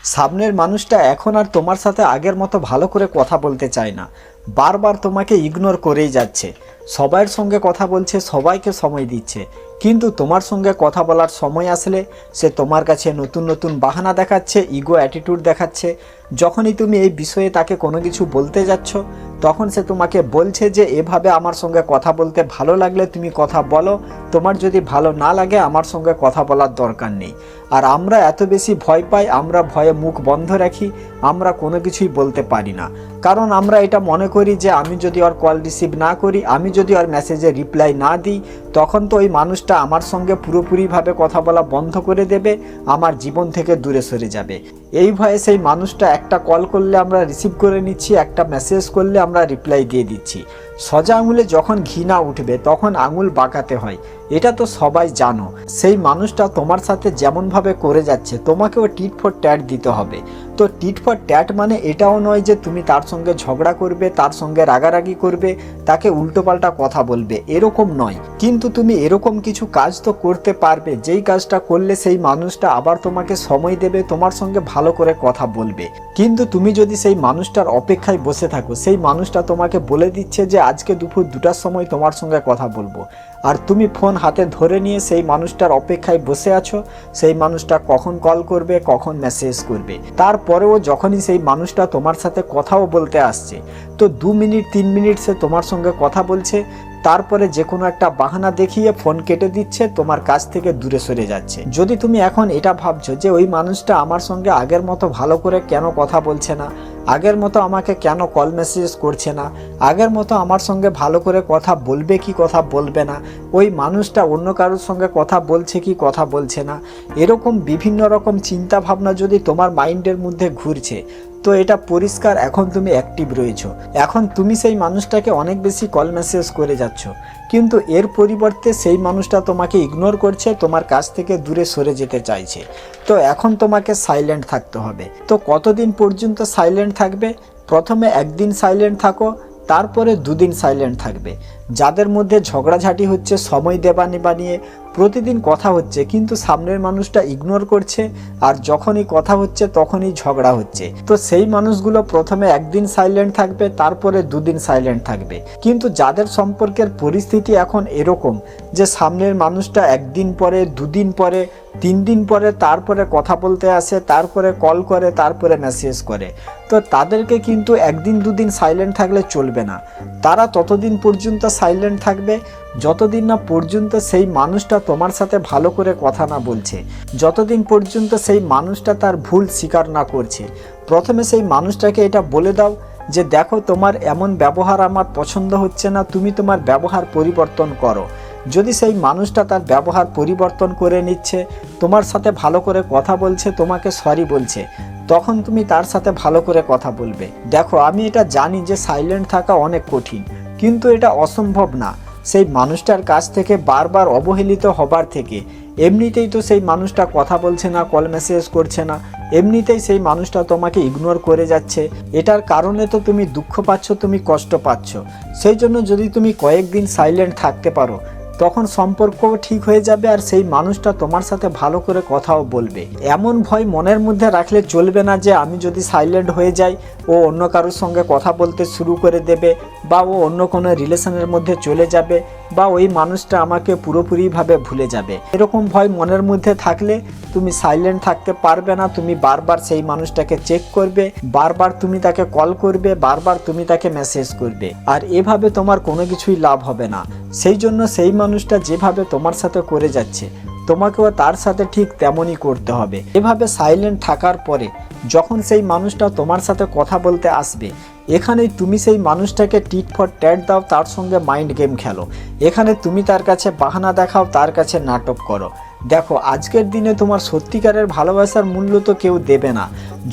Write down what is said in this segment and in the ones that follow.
সামনের মানুষটা এখন আর তোমার সাথে আগের মতো ভালো করে কথা বলতে চায় না, বারবার তোমাকে ইগনোর করেই যাচ্ছে। সবার সঙ্গে কথা বলছে, সবাইকে সময় দিচ্ছে, কিন্তু তোমার সঙ্গে কথা বলার সময় আসলে সে তোমার কাছে নতুন নতুন বাহানা দেখাচ্ছে, ইগো অ্যাটিটিউড দেখাচ্ছে। যখনই তুমি এই বিষয়ে তাকে কোনো কিছু বলতে যাচ্ছ, তখন সে তোমাকে বলছে যে এভাবে আমার সঙ্গে কথা বলতে ভালো লাগলে তুমি কথা বলো, তোমার যদি ভালো না লাগে আমার সঙ্গে কথা বলার দরকার নেই। আর আমরা এত বেশি ভয় পাই, আমরা ভয়ে মুখ বন্ধ রাখি, আমরা কোনো কিছুই বলতে পারি না। কারণ আমরা এটা মনে করি যে আমি যদি ওর কল রিসিভ না করি, আমি যদি ওর মেসেজে রিপ্লাই না দিই, তখন তো ওই মানুষটা আমার সঙ্গে পুরোপুরিভাবে কথা বলা বন্ধ করে দেবে, আমার জীবন থেকে দূরে সরে যাবে। এই ভয়ে সেই মানুষটা একটা কল করলে আমরা রিসিভ করে নিচ্ছি, একটা মেসেজ করলে আমরা রিপ্লাই দিয়ে দিচ্ছি। সোজা আঙুলে যখন ঘৃণা উঠবে তখন আঙুল বাঁকাতে হয়, এটা তো সবাই জানো। সেই মানুষটা তোমার সাথে যেমনভাবে করে যাচ্ছে তোমাকেও টিট ফর ট্যাট দিতে হবে। তো টিট ফর ট্যাট মানে এটাও নয় যে তুমি তার সঙ্গে ঝগড়া করবে, তার সঙ্গে রাগারাগি করবে, তাকে উল্টোপাল্টা কথা বলবে, এরকম নয়। কিন্তু তুমি এরকম কিছু কাজ তো করতে পারবে যেই কাজটা করলে সেই মানুষটা আবার তোমাকে সময় দেবে, তোমার সঙ্গে ভালো করে কথা বলবে। কিন্তু তুমি যদি সেই মানুষটার অপেক্ষায় বসে থাকো, সেই মানুষটা তোমাকে বলে দিচ্ছে যে আজকে দুপুর 2টার সময় তোমার সঙ্গে কথা বলবো, আর তুমি ফোন হাতে ধরে নিয়ে সেই মানুষটার অপেক্ষায় বসে আছো, সেই মানুষটা কখন কল করবে, কখন মেসেজ করবে। তারপরেও যখনই সেই মানুষটা তোমার সাথে কথাও বলতে আসছে, তো 2 মিনিট 3 মিনিট সে তোমার সঙ্গে কথা বলছে, তারপরে যে কোনো একটা বাহানা দেখিয়ে ফোন কেটে দিচ্ছে, তোমার কাছ থেকে দূরে সরে যাচ্ছে। যদি তুমি এখন এটা ভাবছো যে ওই মানুষটা আমার সঙ্গে আগের মতো ভালো করে কেন কথা বলছে না, আগের মতো আমাকে কেন কল মেসেজ করছে না, আগের মতো আমার সঙ্গে ভালো করে কথা বলবে কি কথা বলবে না, ওই মানুষটা অন্য কারোর সঙ্গে কথা বলছে কি কথা বলছে না, এরকম বিভিন্ন রকম চিন্তা ভাবনা যদি তোমার মাইন্ডের মধ্যে ঘুরছে, তো এটা পরিষ্কার এখন তুমি অ্যাক্টিভ রয়েছো। এখন তুমি সেই মানুষটাকে অনেক বেশি কল মেসেজ করে যাচ্ছ, কিন্তু এর পরিবর্তে সেই মানুষটা তোমাকে ইগনোর করছে, তোমার কাছ থেকে দূরে সরে যেতে চাইছে। তো এখন তোমাকে সাইলেন্ট থাকতে হবে। তো কতদিন পর্যন্ত সাইলেন্ট থাকবে? প্রথমে 1 দিন সাইলেন্ট থাকো, তারপরে 2 দিন সাইলেন্ট থাকবে। যাদের মধ্যে ঝগড়াঝাটি হচ্ছে, সময় দেবা নেবা নিয়ে প্রতিদিন কথা হচ্ছে, কিন্তু সামনের মানুষটা ইগনোর করছে, আর যখনই কথা হচ্ছে তখনই ঝগড়া হচ্ছে, তো সেই মানুষগুলো প্রথমে 1 দিন সাইলেন্ট থাকবে, তারপরে 2 দিন সাইলেন্ট থাকবে। কিন্তু যাদের সম্পর্কের পরিস্থিতি এখন এরকম যে সামনের মানুষটা 1 দিন পরে, 2 দিন পরে, 3 দিন পরে তারপরে কথা বলতে আসে, তারপরে কল করে, তারপরে মেসেজ করে, তো তাদেরকে কিন্তু 1 দিন 2 দিন সাইলেন্ট থাকলে চলবে না। তারা ততদিন পর্যন্ত সাইলেন্ট থাকবে যতদিন না পর্যন্ত সেই মানুষটা তোমার সাথে ভালো করে কথা না বলছে, যতদিন পর্যন্ত সেই মানুষটা তার ভুল স্বীকার না করছে। প্রথমে সেই মানুষটাকে এটা বলে দাও যে দেখো, তোমার এমন ব্যবহার আমার পছন্দ হচ্ছে না, তুমি তোমার ব্যবহার পরিবর্তন করো। যদি সেই মানুষটা তার ব্যবহার পরিবর্তন করে নিচ্ছে, তোমার সাথে ভালো করে কথা বলছে, তোমাকে সরি বলছে, তখন তুমি তার সাথে ভালো করে কথা বলবে। দেখো, আমি এটা জানি যে সাইলেন্ট থাকা অনেক কঠিন, কিন্তু এটা অসম্ভব না। সেই মানুষটার কাছ থেকে বারবার অবহেলিত হবার থেকে, এমনিতেই তো সেই মানুষটা কথা বলছে না, কল মেসেজ করছে না, এমনিতেই সেই মানুষটা তোমাকে ইগনোর করে যাচ্ছে, এটার কারণে তো তুমি দুঃখ পাচ্ছ, তুমি কষ্ট পাচ্ছ। সেই জন্য যদি তুমি কয়েকদিন সাইলেন্ট থাকতে পারো, তখন সম্পর্কও ঠিক হয়ে যাবে, আর সেই মানুষটা তোমার সাথে ভালো করে কথাও বলবে। এমন ভয় মনের মধ্যে রাখলে চলবে না যে আমি যদি সাইলেন্ট হয়ে যাই ও অন্য কারোর সঙ্গে কথা বলতে শুরু করে দেবে, বা ও অন্য কোনো রিলেশনের মধ্যে চলে যাবে, বা ওই মানুষটা আমাকে পুরোপুরিভাবে ভুলে যাবে। এরকম ভয় মনের মধ্যে থাকলে তুমি সাইলেন্ট থাকতে পারবে না। তুমি বারবার সেই মানুষটাকে চেক করবে, বারবার তুমি তাকে কল করবে, বারবার তুমি তাকে মেসেজ করবে, আর এভাবে তোমার কোনো কিছুই লাভ হবে না। সেই জন্য সেই মানুষটা যেভাবে তোমার সাথে করে যাচ্ছে, তোমাকেও তার সাথে ঠিক তেমনই করতে হবে। এভাবে সাইলেন্ট থাকার পরে যখন সেই মানুষটা তোমার সাথে কথা বলতে আসবে, এখানেই তুমি সেই মানুষটাকে টিট ফর ট্যাট দাও, তার সঙ্গে মাইন্ড গেম খেলো। এখানে তুমি তার কাছে বাহানা দেখাও, তার কাছে নাটক করো। দেখো, আজকের দিনে তোমার সত্যিকারের ভালোবাসার মূল্য তো কেউ দেবে না।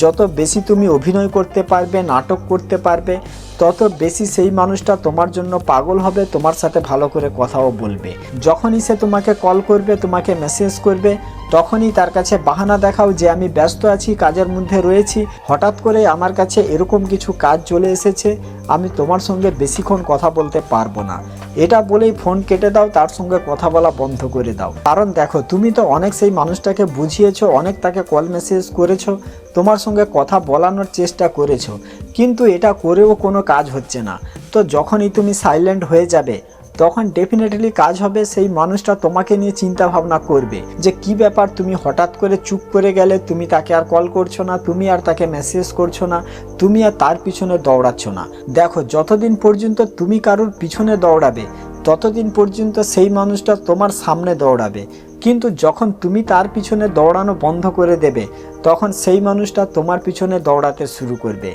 যত বেশি তুমি অভিনয় করতে পারবে, নাটক করতে পারবে, তত বেশি সেই মানুষটা তোমার জন্য পাগল হবে, তোমার সাথে ভালো করে কথাও বলবে। যখনই সে তোমাকে কল করবে, তোমাকে মেসেজ করবে, তখনই তার কাছে বাহানা দেখাও যে আমি ব্যস্ত আছি, কাজের মধ্যে রয়েছি, হঠাৎ করে আমার কাছে এরকম কিছু কাজ চলে এসেছে, আমি তোমার সঙ্গে বেশিক্ষণ কথা বলতে পারবো না। এটা বলেই ফোন কেটে দাও, তার সঙ্গে কথা বলা বন্ধ করে দাও। কারণ দেখো, তুমি তো অনেক সেই মানুষটাকে বুঝিয়েছো, অনেক তাকে কল মেসেজ করেছো, তোমার সঙ্গে কথা বলানোর চেষ্টা করেছো, কিন্তু এটা করেও কোনো কাজ হচ্ছে না। তো যখনই তুমি সাইলেন্ট হয়ে যাবে তখন ডেফিনেটলি কাজ হবে। সেই মানুষটা তোমাকে নিয়ে চিন্তা ভাবনা করবে যে কি ব্যাপার, তুমি হঠাৎ করে চুপ করে গেলে, তুমি তাকে আর কল করছো না, তুমি আর তাকে মেসেজ করছো না, তুমি আর তার পিছনে দৌড়াচ্ছ না। দেখো, যতদিন পর্যন্ত তুমি কারোর পিছনে দৌড়াবে ততদিন পর্যন্ত সেই মানুষটা তোমার সামনে দৌড়াবে, কিন্তু যখন তুমি তার পিছনে দৌড়ানো বন্ধ করে দেবে তখন সেই মানুষটা তোমার পিছনে দৌড়াতে শুরু করবে।